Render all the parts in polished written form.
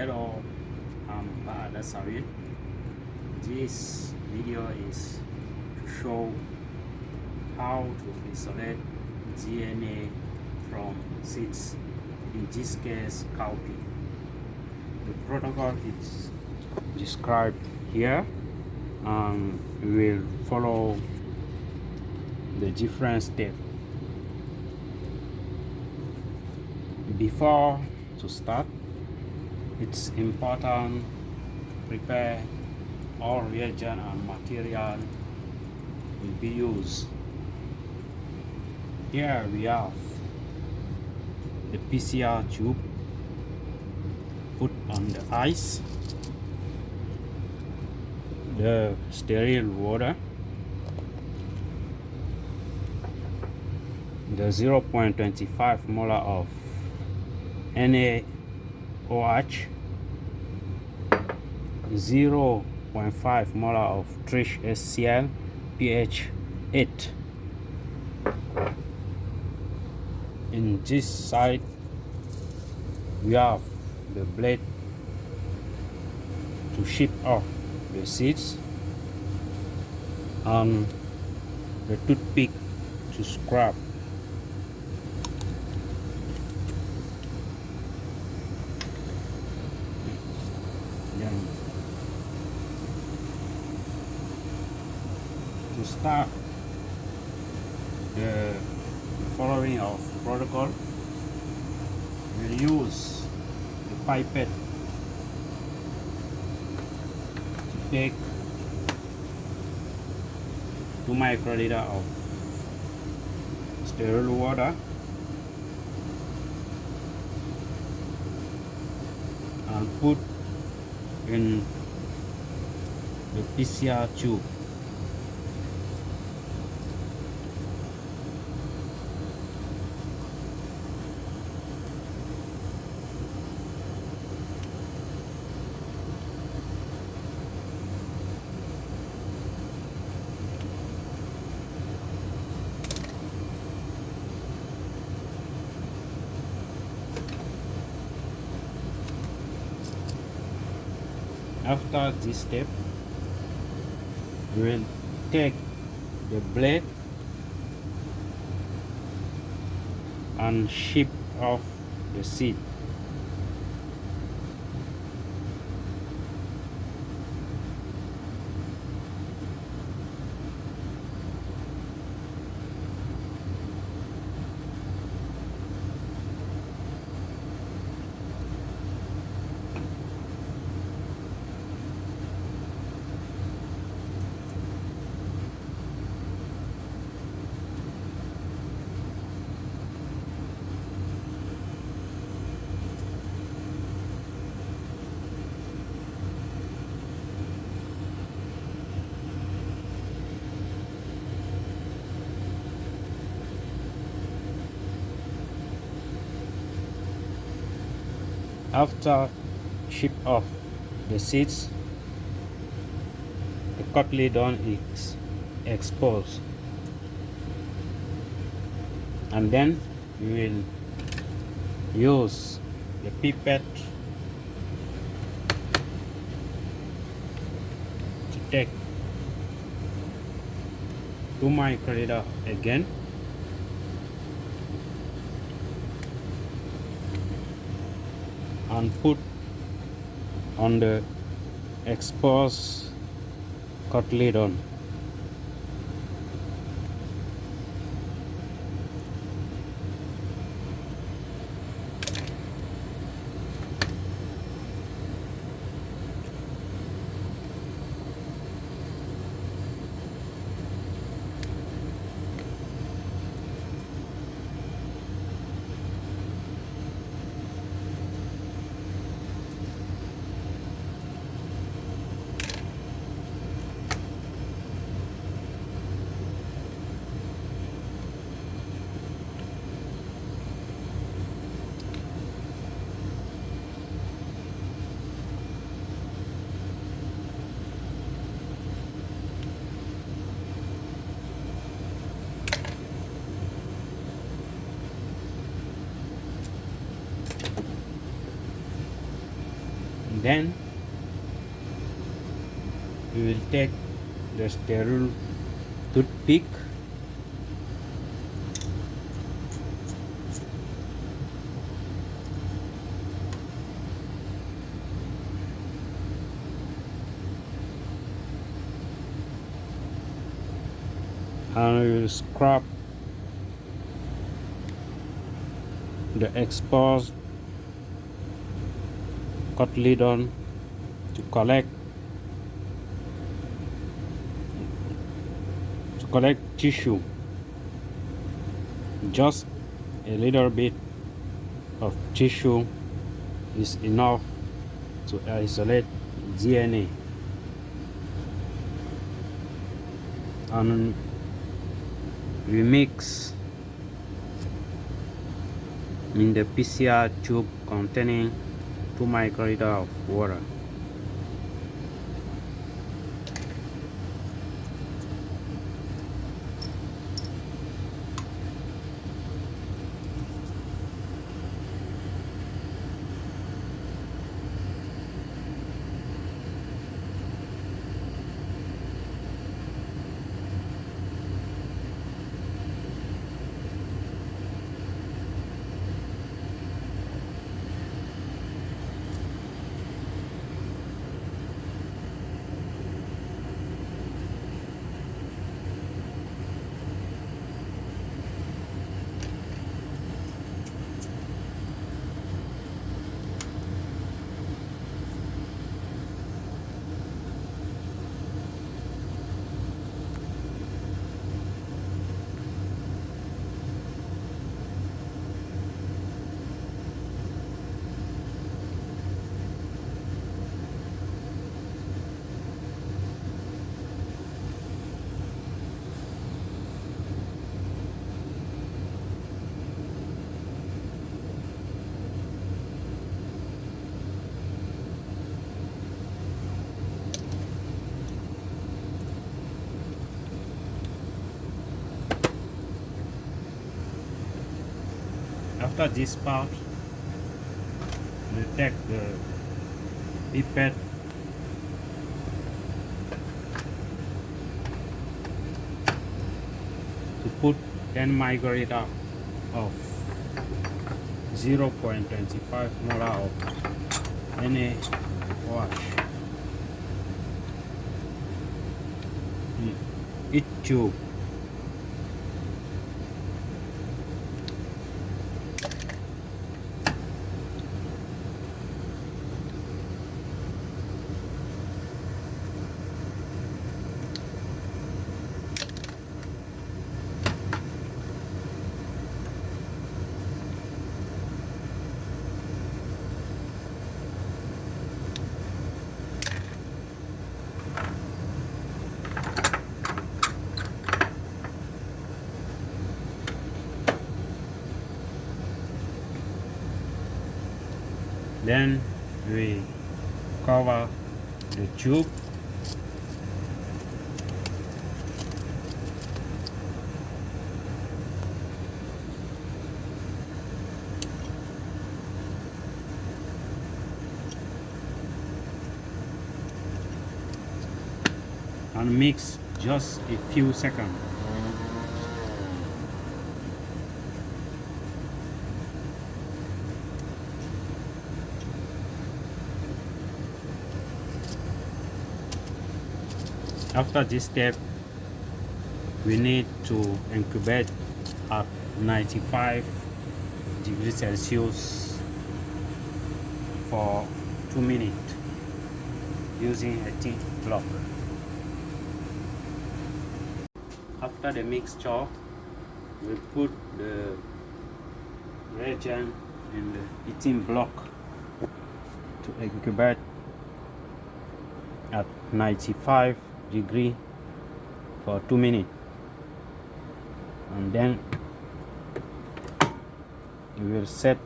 Hello, I'm Sarit. This video is to show how to isolate DNA from seeds, in this case cowpea. The protocol is described here, and we will follow the different steps. Before to start, it's important to prepare all reagent and material will be used. Here we have the PCR tube put on the ice, the sterile water, the 0.25 molar of NaOH, 0.5 molar of trace HCl, pH 8. In this side we have the blade to ship off the seeds and the toothpick to scrub. Then to start the following of protocol, we'll use the pipette to take 2 microliter of sterile water and put in the PCR tube. After this step, we will take the blade and ship off the seed. After ship off the seeds, the cotyledon is exposed, and then we will use the pipette to take 2 microliter again and put on the exposed cotyledon. Then we will take the sterile toothpick and we will scrub the exposed cotyledon to collect tissue. Just a little bit of tissue is enough to isolate DNA, and we mix in the PCR tube containing 2 microliter of water. After this part, we take the pipette to put 10 microliter of 0.25 molar of NaOH in each tube. Then we cover the tube and mix just a few seconds. After this step, we need to incubate at 95 degrees Celsius for 2 minutes using a teeth block. After the mixture, we put the reagent in the heating block to incubate at 95 degree for 2 minutes, and then we will set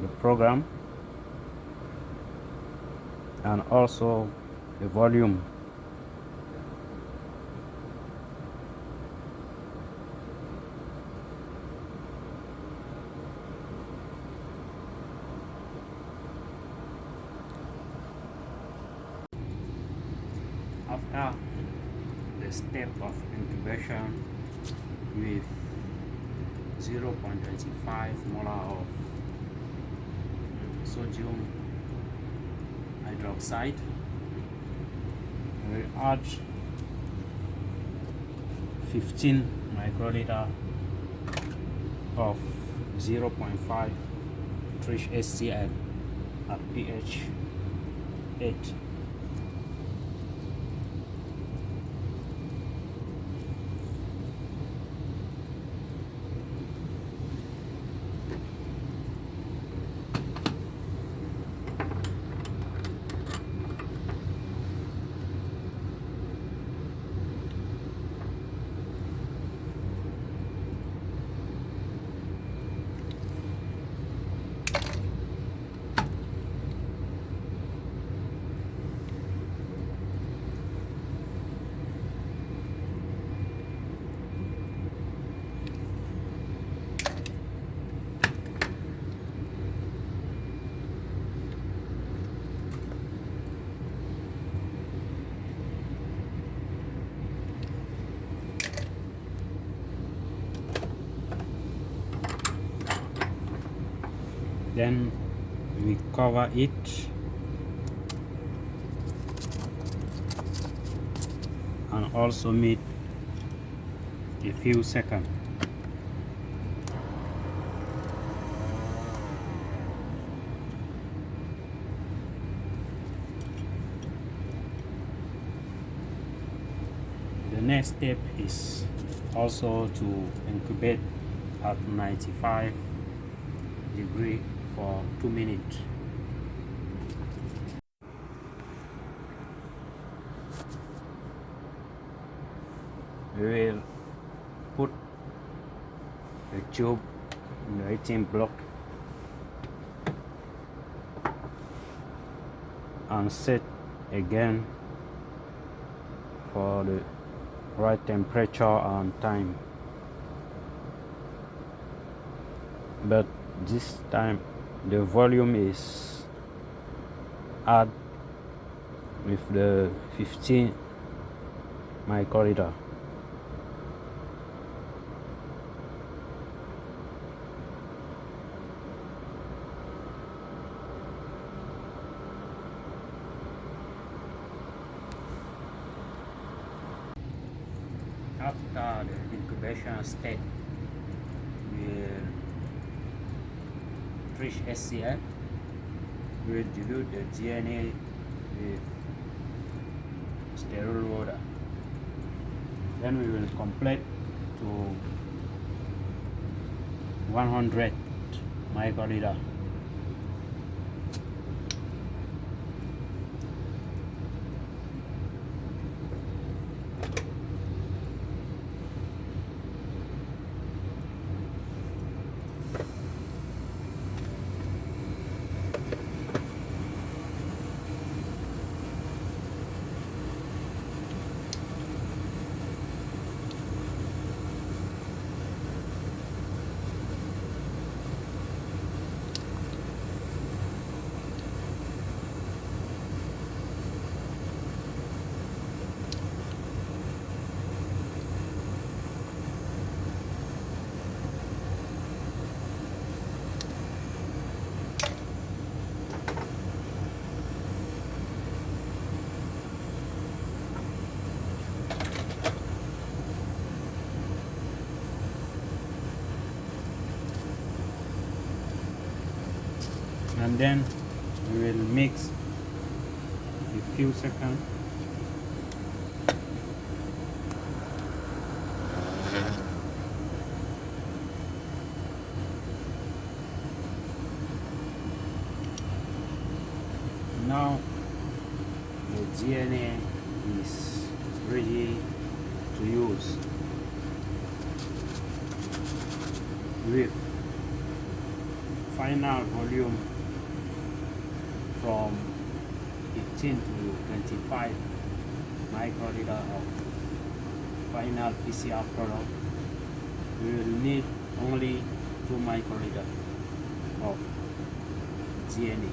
the program and also the volume. After the step of incubation with 0.25 molar of sodium hydroxide, we will add 15 microliter of 0.5 trish HCl at pH 8. Then we cover it and also made a few seconds. The next step is also to incubate at 95 degrees for 2 minutes. We will put the tube in the 18 block and set again for the right temperature and time, but this time the volume is add with the 15 microliter. After the incubation step, we'll trish HCl. We will dilute the DNA with sterile water. Then we will complete to 100 microliter. And then we will mix a few seconds. Now the DNA is ready to use. With final volume from 15 to 25 microliter of final PCR product, we will need only 2 microliter of DNA.